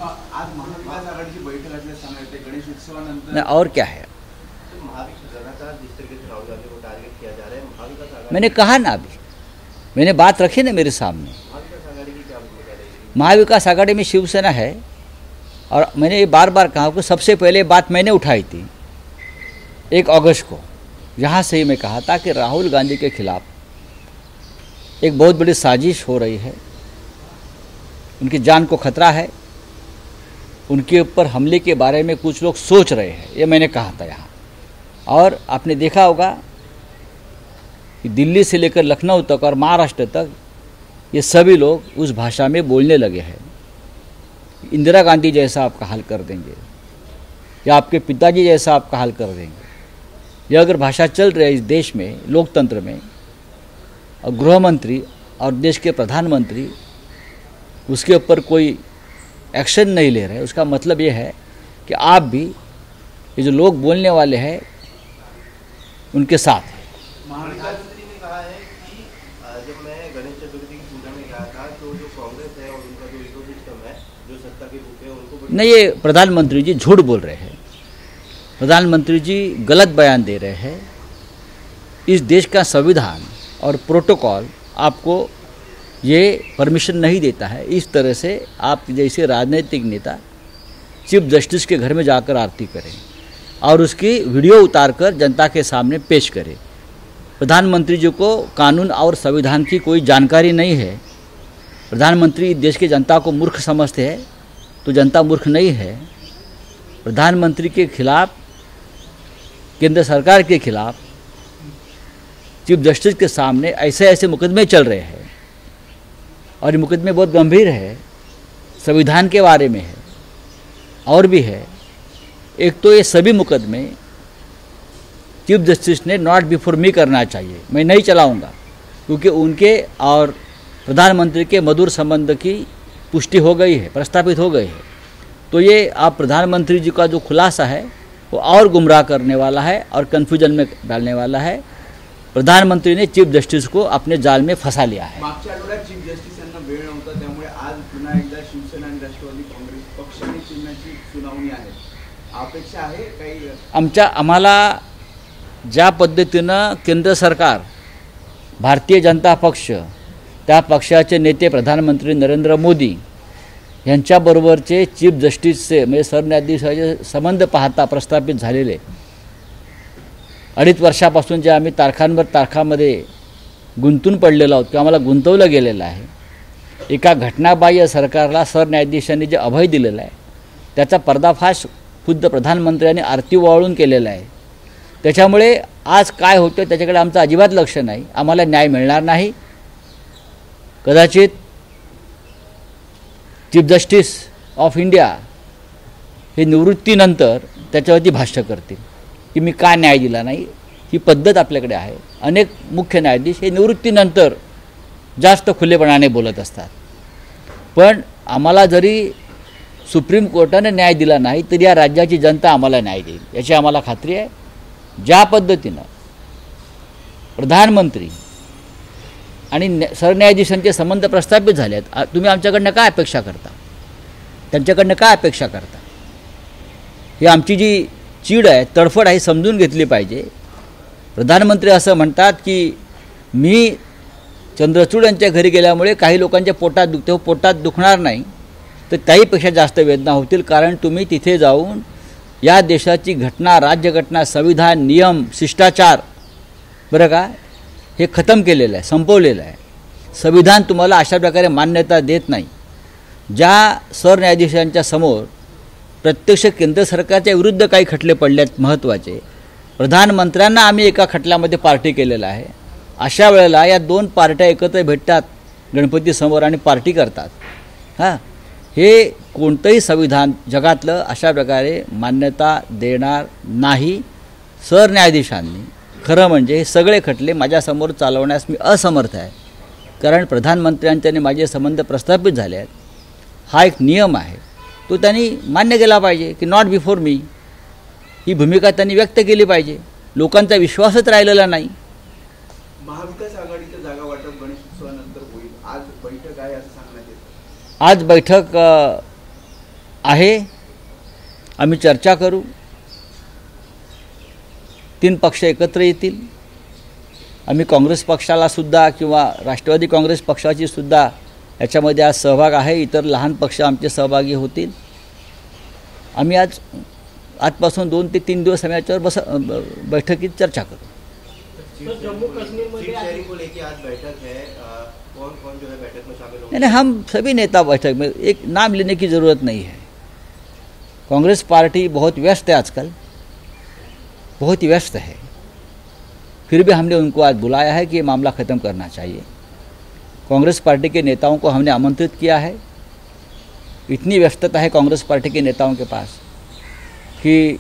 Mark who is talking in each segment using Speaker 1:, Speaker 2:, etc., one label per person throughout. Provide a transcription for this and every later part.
Speaker 1: आज महाविकास आघाडीची बैठक असल्याचं सांगितलं गणेश उत्सवानंतर
Speaker 2: और क्या है। मैंने कहा ना, अभी मैंने बात रखी ना मेरे सामने। महाविकास आघाड़ी में शिवसेना है और मैंने ये बार बार कहा कि सबसे पहले बात मैंने उठाई थी 1 अगस्त को। यहाँ से ही मैं कहा था कि राहुल गांधी के खिलाफ एक बहुत बड़ी साजिश हो रही है, उनकी जान को खतरा है, उनके ऊपर हमले के बारे में कुछ लोग सोच रहे हैं, ये मैंने कहा था यहाँ। और आपने देखा होगा कि दिल्ली से लेकर लखनऊ तक और महाराष्ट्र तक ये सभी लोग उस भाषा में बोलने लगे हैं। इंदिरा गांधी जैसा आपका हाल कर देंगे या आपके पिताजी जैसा आपका हाल कर देंगे। यह अगर भाषा चल रही है इस देश में, लोकतंत्र में, और गृह मंत्री और देश के प्रधानमंत्री उसके ऊपर कोई एक्शन नहीं ले रहे, उसका मतलब ये है कि आप भी ये जो लोग बोलने वाले हैं उनके साथ हैं।
Speaker 3: महाराष्ट्र ने कहा है कि जब मैं गणेश चतुर्थी की पूजा में गया था तो जो कांग्रेस है और उनका जो इकोसिस्टम है, जो सत्ता के रूप है, उनको
Speaker 2: नहीं, ये प्रधानमंत्री जी झूठ बोल रहे हैं, प्रधानमंत्री जी गलत बयान दे रहे हैं। इस देश का संविधान और प्रोटोकॉल आपको ये परमिशन नहीं देता है इस तरह से आप जैसे राजनीतिक नेता चीफ जस्टिस के घर में जाकर आरती करें और उसकी वीडियो उतारकर जनता के सामने पेश करें। प्रधानमंत्री जी को कानून और संविधान की कोई जानकारी नहीं है। प्रधानमंत्री देश की जनता को मूर्ख समझते हैं तो जनता मूर्ख नहीं है। प्रधानमंत्री के खिलाफ, केंद्र सरकार के खिलाफ चीफ जस्टिस के सामने ऐसे ऐसे मुकदमे चल रहे हैं और ये मुकदमे बहुत गंभीर है, संविधान के बारे में है और भी है। एक तो ये सभी मुकदमे चीफ जस्टिस ने नॉट बिफोर मी करना चाहिए, मैं नहीं चलाऊंगा, क्योंकि उनके और प्रधानमंत्री के मधुर संबंध की पुष्टि हो गई है, प्रस्तापित हो गई है। तो ये आप प्रधानमंत्री जी का जो खुलासा है वो और गुमराह करने वाला है और कन्फ्यूजन में डालने वाला है। प्रधानमंत्री ने चीफ जस्टिस को अपने जाल में फंसा लिया है।
Speaker 1: मागच्या आठवड्यात चीफ जस्टिस यांना वेळ नव्हता, त्यामुळे आज पुन्हा एकदा शिवसेना आणि राष्ट्रवादी काँग्रेस पक्ष आणि चिन्हाची सुनावणी आहे। अपेक्षा आहे काही
Speaker 2: आम्हाला ज्या पद्धतीनं केंद्र सरकार, भारतीय जनता पक्ष, त्या पक्षाचे नेते प्रधानमंत्री नरेंद्र मोदी यांच्याबरोबरचे चीफ जस्टिसचे म्हणजे सरन्यायाधीशाचे संबंध पाहता प्रस्थापित झालेले 2.5 वर्षापासून जे आम्ही तारखांमध्ये गुंतून पडलेलो आहोत किंवा आम्हाला गुंतवलं गेलेलं आहे, एका घटनाबाह्य सरकारला सरन्यायाधीशांनी जे अभय दिलेलं आहे त्याचा पर्दाफाश खुद्द प्रधानमंत्र्यांनी आरती ओवाळून केलेला आहे। त्याच्यामुळे आज काय होतं त्याच्याकडे आमचं अजिबात लक्ष नाही, आम्हाला न्याय मिळणार नाही। कदाचित चीफ जस्टिस ऑफ इंडिया हे निवृत्तीनंतर त्याच्यावरती भाष्य करतील की मी का न्याय दिला नाही। ही पद्धत आपल्याकडे आहे। अनेक मुख्य न्यायाधीश हे निवृत्तीनंतर जास्त खुलेपणाने बोलत असतात, पण आम्हाला जरी सुप्रीम कोर्टाने न्याय दिला नाही तरी या राज्याची जनता आम्हाला न्याय देईल याची आम्हाला खात्री आहे। ज्या पद्धतीनं प्रधानमंत्री आणि सरन्यायाधीशांचे संबंध प्रस्थापित झाले आहेत, तुम्ही आमच्याकडनं काय अपेक्षा करता, त्यांच्याकडनं काय अपेक्षा करता? ही आमची जी चीड आहे, तडफड आहे, समजून घेतली पाहिजे। प्रधानमंत्री असं म्हणतात की मी चंद्रचूड यांच्या घरी गेल्यामुळे काही लोकांच्या पोटात दुखते, हो पोटात दुखणार नाही तर त्याहीपेक्षा जास्त वेदना होतील, कारण तुम्ही तिथे जाऊन या देशाची घटना, राज्यघटना, संविधान, नियम, शिष्टाचार बरं का हे खतम केलेलं आहे, संपवलेलं आहे। संविधान तुम्हाला अशा प्रकारे मान्यता देत नाही। ज्या सरन्यायाधीशांच्या समोर प्रत्यक्ष केंद्र सरकारच्या विरुद्ध काही खटले पडलेत महत्त्वाचे, प्रधानमंत्र्यांना आम्ही एका खटल्यामध्ये पार्टी केलेला आहे, अशा वेळेला या 2 पार्ट्या एकत्र भेटतात गणपती समोर आणि पार्टी करतात। हां, हे कोणतंही संविधान जगातलं अशा प्रकारे मान्यता देणार नाही। सरन्यायाधीशांनी खरं म्हणजे हे सगळे खटले माझ्यासमोर चालवण्यास मी असमर्थ आहे, कारण प्रधानमंत्र्यांच्याने माझे संबंध प्रस्थापित झाले आहेत। हा एक नियम आहे, तो त्यांनी मान्य केला पाहिजे की नॉट बिफोर मी, ही भूमिका त्यांनी व्यक्त केली पाहिजे। लोकांचा विश्वासच राहिलेला नाही।
Speaker 1: महाविकास आघाडीचं जागा वाटप गणेशोत्सवानंतर होईल, आज बैठक आहे असं सांगण्यात येतं।
Speaker 2: आज बैठक आहे, आम्ही चर्चा करू, 3 पक्ष एकत्र येतील. आम्ही काँग्रेस पक्षाला सुद्धा किंवा राष्ट्रवादी काँग्रेस पक्षाची सुद्धा याच्यामध्ये आज सहभाग आहे. इतर लहान पक्ष आमचे सहभागी होतील. आम्ही आजपासून 2 ते 3 दिवस आम्ही याच्यावर बैठकीत चर्चा करू.
Speaker 3: जम्मू कश्मीर में सीट शेयरिंग को लेकर आज बैठक है, कौन कौन जो है बैठक में शामिल होंगे?
Speaker 2: नहीं, हम सभी नेता बैठक में, एक नाम लेने की ज़रूरत नहीं है. कांग्रेस पार्टी बहुत व्यस्त है आजकल, बहुत ही व्यस्त है. फिर भी हमने उनको आज बुलाया है कि ये मामला ख़त्म करना चाहिए. कांग्रेस पार्टी के नेताओं को हमने आमंत्रित किया है. इतनी व्यस्तता है कांग्रेस पार्टी के नेताओं के पास कि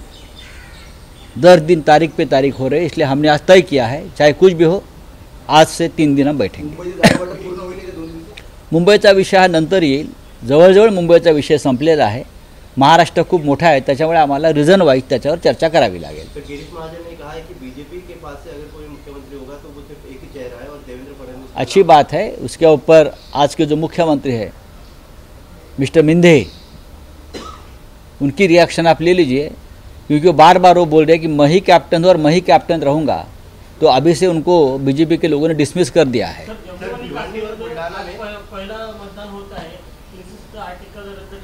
Speaker 2: 10 दिन तारीख पे तारीख हो रहे, इसलिए हमने आज तय किया है चाहे कुछ भी हो, आज से 3 दिन हम बैठेंगे. मुंबईचा विषय हा नंतर येईल. जवळजवळ मुंबईचा विषय संपलेला आहे. महाराष्ट्र खूप मोठा आहे, त्याच्यामुळे आम्हाला रिझन वाईज त्याच्यावर चर्चा करावी लागेल.
Speaker 3: तो गिरीश महाजन ने कहा है कि बीजेपी के पास से अगर कोई मुख्यमंत्री होगा तो वो सिर्फ एक ही चेहरा है और देवेंद्र फडणवीस.
Speaker 2: अच्छी बात है. उसके ऊपर आज के जो मुख्यमंत्री है मिस्टर मिंधे, उनकी रिएक्शन आप ले लीजिए, क्योंकि वो बार बार वो बोल रहे हैं कि मैं ही कैप्टन हूँ और मैं ही कैप्टन रहूँगा. तो अभी से उनको बीजेपी के लोगों ने डिसमिस कर दिया है.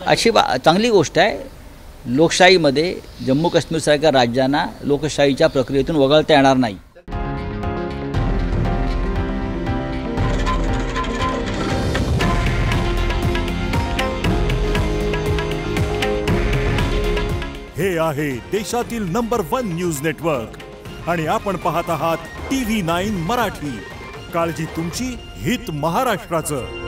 Speaker 2: अच्छी बात, चांगली गोष्ट आहे. लोकशाहीमध्ये जम्मू काश्मीरसारख्या राज्यांना लोकशाहीच्या प्रक्रियेतून वगळता येणार नाही.
Speaker 4: हे आहे देशातील नंबर 1 न्यूज नेटवर्क आणि आपण पाहत आहात TV9 मराठी. काळजी तुमची, हित महाराष्ट्राचं.